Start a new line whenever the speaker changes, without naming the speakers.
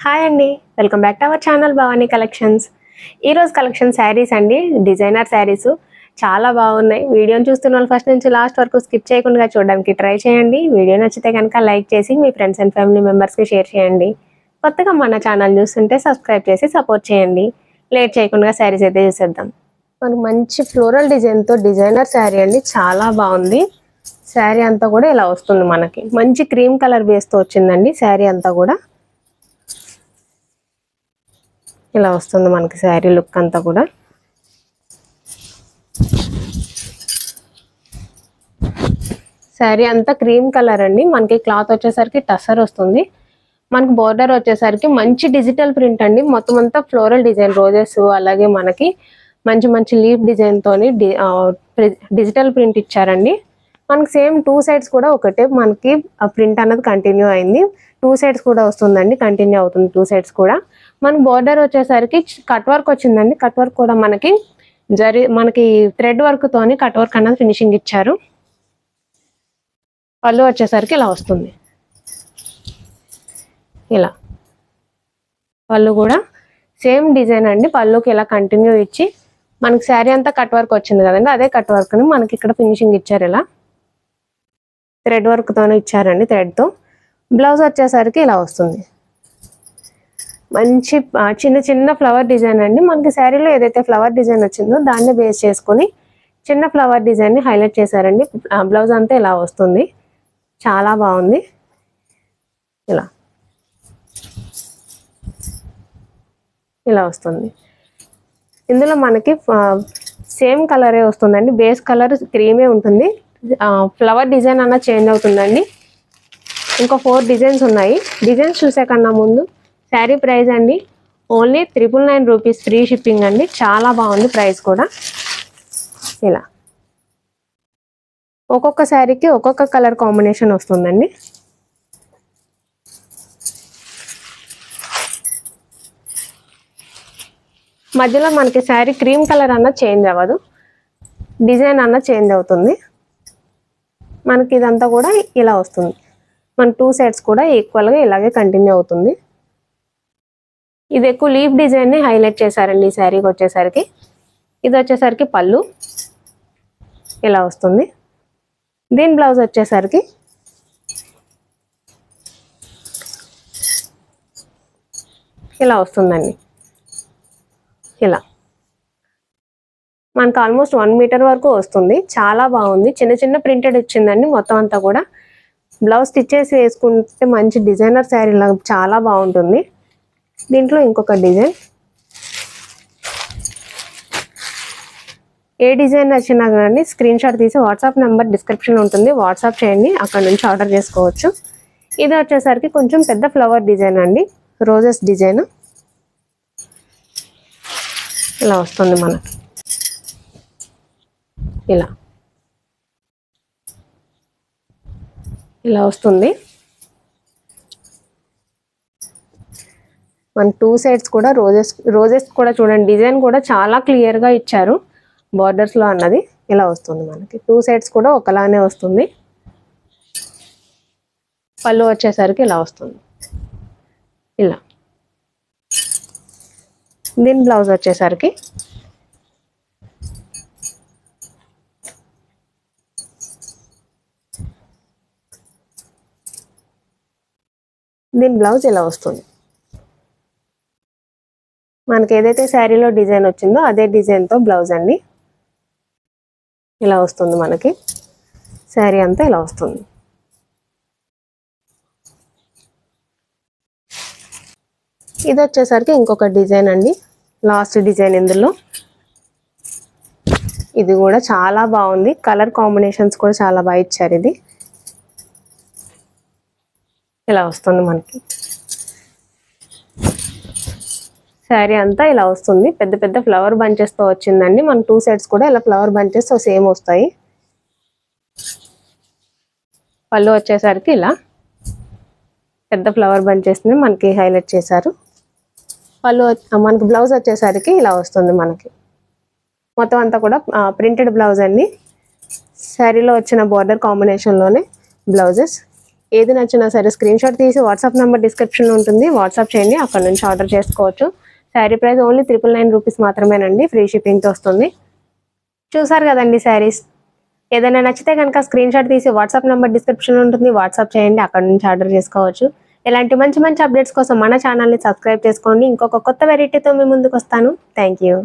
Hi అండి, welcome back to our channel Bhavani collections. ఈరోజు collection saris అండి, డిజైనర్ శారీస్ చాలా బాగున్నాయి. వీడియోని చూస్తున్న వాళ్ళు ఫస్ట్ నుంచి లాస్ట్ వరకు స్కిప్ చేయకుండా చూడడానికి ట్రై చేయండి. వీడియో నచ్చితే కనుక లైక్ చేసి మీ ఫ్రెండ్స్ అండ్ ఫ్యామిలీ మెంబర్స్కి షేర్ చేయండి. కొత్తగా మన ఛానల్ చూస్తుంటే సబ్స్క్రైబ్ చేసి సపోర్ట్ చేయండి. లేట్ చేయకుండా శారీస్ అయితే చూసేద్దాం. మనకు మంచి ఫ్లోరల్ డిజైన్తో డిజైనర్ శారీ అండి, చాలా బాగుంది. శారీ అంతా కూడా ఇలా వస్తుంది. మనకి మంచి క్రీమ్ కలర్ బేస్తో వచ్చిందండి శారీ అంతా కూడా. ఇలా వస్తుంది మనకి శారీ లుక్ అంతా కూడా. శారీ అంతా క్రీమ్ కలర్ అండి. మనకి క్లాత్ వచ్చేసరికి టసర్ వస్తుంది. మనకి బోర్డర్ వచ్చేసరికి మంచి డిజిటల్ ప్రింట్ అండి. మొత్తం అంతా ఫ్లోరల్ డిజైన్, రోజెస్, అలాగే మనకి మంచి మంచి లీఫ్ డిజైన్ తోని డిజిటల్ ప్రింట్ ఇచ్చారండి. మనకి సేమ్ టూ సైడ్స్ కూడా ఒకటే మనకి ప్రింట్ అన్నది కంటిన్యూ అయింది. టూ సైడ్స్ కూడా వస్తుందండి, కంటిన్యూ అవుతుంది టూ సైడ్స్ కూడా. మనకి బోర్డర్ వచ్చేసరికి కట్ వర్క్ వచ్చిందండి. కట్ వర్క్ కూడా మనకి మనకి థ్రెడ్ వర్క్ తోని కట్ వర్క్ అన్నది ఫినిషింగ్ ఇచ్చారు. పళ్ళు వచ్చేసరికి ఇలా వస్తుంది. ఇలా పళ్ళు కూడా సేమ్ డిజైన్ అండి. పళ్ళుకి ఇలా కంటిన్యూ ఇచ్చి మనకి శారీ అంతా కట్ వర్క్ వచ్చింది కదండి, అదే కట్ వర్క్ ని మనకి ఇక్కడ ఫినిషింగ్ ఇచ్చారు. ఇలా థ్రెడ్ వర్క్ తోనే ఇచ్చారండి, థ్రెడ్ తో. బ్లౌజ్ వచ్చేసరికి ఇలా వస్తుంది. మంచి చిన్న చిన్న ఫ్లవర్ డిజైన్ అండి. మనకి శారీలో ఏదైతే ఫ్లవర్ డిజైన్ వచ్చిందో దాన్ని బేస్ చేసుకొని చిన్న ఫ్లవర్ డిజైన్ ని హైలైట్ చేశారండి. బ్లౌజ్ అంతా ఇలా వస్తుంది, చాలా బాగుంది. ఇలా ఇలా వస్తుంది. ఇందులో మనకి సేమ్ కలరే వస్తుందండి, బేస్ కలర్ క్రీమే ఉంటుంది. ఫ్లవర్ డిజైన్ అన్న చేంజ్ అవుతుందండి. ఇంకా 4 డిజైన్స్ ఉన్నాయి. డిజైన్స్ చూసే కన్నా ముందు శారీ ప్రైస్ అండి ఓన్లీ 999 రూపీస్, ఫ్రీ షిప్పింగ్ అండి. చాలా బాగుంది ప్రైస్ కూడా. ఇలా ఒక్కొక్క శారీకి ఒక్కొక్క కలర్ కాంబినేషన్ వస్తుందండి. మధ్యలో మనకి శారీ క్రీమ్ కలర్ అన్న చేంజ్ అవ్వదు, డిజైన్ అన్న చేంజ్ అవుతుంది. మనకి ఇదంతా కూడా ఇలా వస్తుంది. మన టూ సైడ్స్ కూడా ఈక్వల్గా ఇలాగే కంటిన్యూ అవుతుంది. ఇది ఎక్కువ లీఫ్ డిజైన్ ని హైలైట్ చేశారండి ఈ శారీకి వచ్చేసరికి. ఇది వచ్చేసరికి పళ్ళు ఇలా వస్తుంది. దీని బ్లౌజ్ వచ్చేసరికి ఇలా వస్తుందండి. ఇలా మనకు ఆల్మోస్ట్ 1 మీటర్ వరకు వస్తుంది. చాలా బాగుంది. చిన్న చిన్న ప్రింటెడ్ వచ్చిందండి మొత్తం అంతా కూడా. బ్లౌజ్ స్టిచ్ చేసి వేసుకుంటే మంచి డిజైనర్ శారీ లాగా చాలా బాగుంటుంది. దీంట్లో ఇంకొక డిజైన్, ఏ డిజైన్ నచ్చినా కానీ స్క్రీన్ షాట్ తీసి వాట్సాప్ నెంబర్ డిస్క్రిప్షన్ ఉంటుంది, వాట్సాప్ చేయండి, అక్కడ నుంచి ఆర్డర్ చేసుకోవచ్చు. ఇది వచ్చేసరికి కొంచెం పెద్ద ఫ్లవర్ డిజైన్ అండి, రోజెస్ డిజైన్. ఇలా వస్తుంది మనకి. ఇలా ఇలా వస్తుంది. మన టూ సైడ్స్ కూడా రోజెస్ కూడా చూడండి, డిజైన్ కూడా చాలా క్లియర్ గా ఇచ్చారు బార్డర్స్ లో అన్నది. ఇలా వస్తుంది మనకి. టూ సైడ్స్ కూడా ఒకలానే వస్తుంది. పళ్ళు వచ్చేసరికి ఇలా వస్తుంది. ఇలా దీని బ్లౌజ్ వచ్చేసరికి ఇలా వస్తుంది. మనకి ఏదైతే శారీలో డిజైన్ వచ్చిందో అదే డిజైన్తో బ్లౌజ్ అండి. ఇలా వస్తుంది మనకి. శారీ అంతా ఇలా వస్తుంది. ఇది వచ్చేసరికి ఇంకొక డిజైన్ అండి, లాస్ట్ డిజైన్ ఇందులో. ఇది కూడా చాలా బాగుంది. కలర్ కాంబినేషన్స్ కూడా చాలా బాగా ఇచ్చారు. ఇది ఇలా వస్తుంది మనకి. శారీ అంతా ఇలా వస్తుంది. పెద్ద పెద్ద ఫ్లవర్ బంచెస్ తో వచ్చిందండి. మన టూ సైడ్స్ కూడా ఇలా ఫ్లవర్ బంచెస్ తో సేమ్ వస్తాయి. పళ్ళు వచ్చేసరికి ఇలా పెద్ద ఫ్లవర్ బంచెస్ ని మనకి హైలైట్ చేశారు. పళ్ళు మనకి బ్లౌజ్ వచ్చేసరికి ఇలా వస్తుంది మనకి. మొత్తం అంతా కూడా ప్రింటెడ్ బ్లౌజ్ అండి. శారీలో వచ్చిన బార్డర్ కాంబినేషన్ లోనే బ్లౌజెస్. ఏది నచ్చినా సరే స్క్రీన్ షాట్ తీసి వాట్సాప్ నెంబర్ డిస్క్రిప్షన్లో ఉంటుంది, వాట్సాప్ చేయండి, అక్కడ నుంచి ఆర్డర్ చేసుకోవచ్చు. శారీ ప్రైస్ ఓన్లీ 999 రూపీస్ మాత్రమేనండి, ఫ్రీ షిప్పింగ్తో వస్తుంది. చూసారు కదండి శారీస్. ఏదైనా నచ్చితే కనుక స్క్రీన్ షాట్ తీసి వాట్సాప్ నెంబర్ డిస్క్రిప్షన్లో ఉంటుంది, వాట్సాప్ చేయండి, అక్కడ నుంచి ఆర్డర్ చేసుకోవచ్చు. ఇలాంటి మంచి మంచి అప్డేట్స్ కోసం మన ఛానల్ని సబ్స్క్రైబ్ చేసుకోండి. ఇంకొక కొత్త వెరైటీతో మీ ముందుకు వస్తాను. Thank you.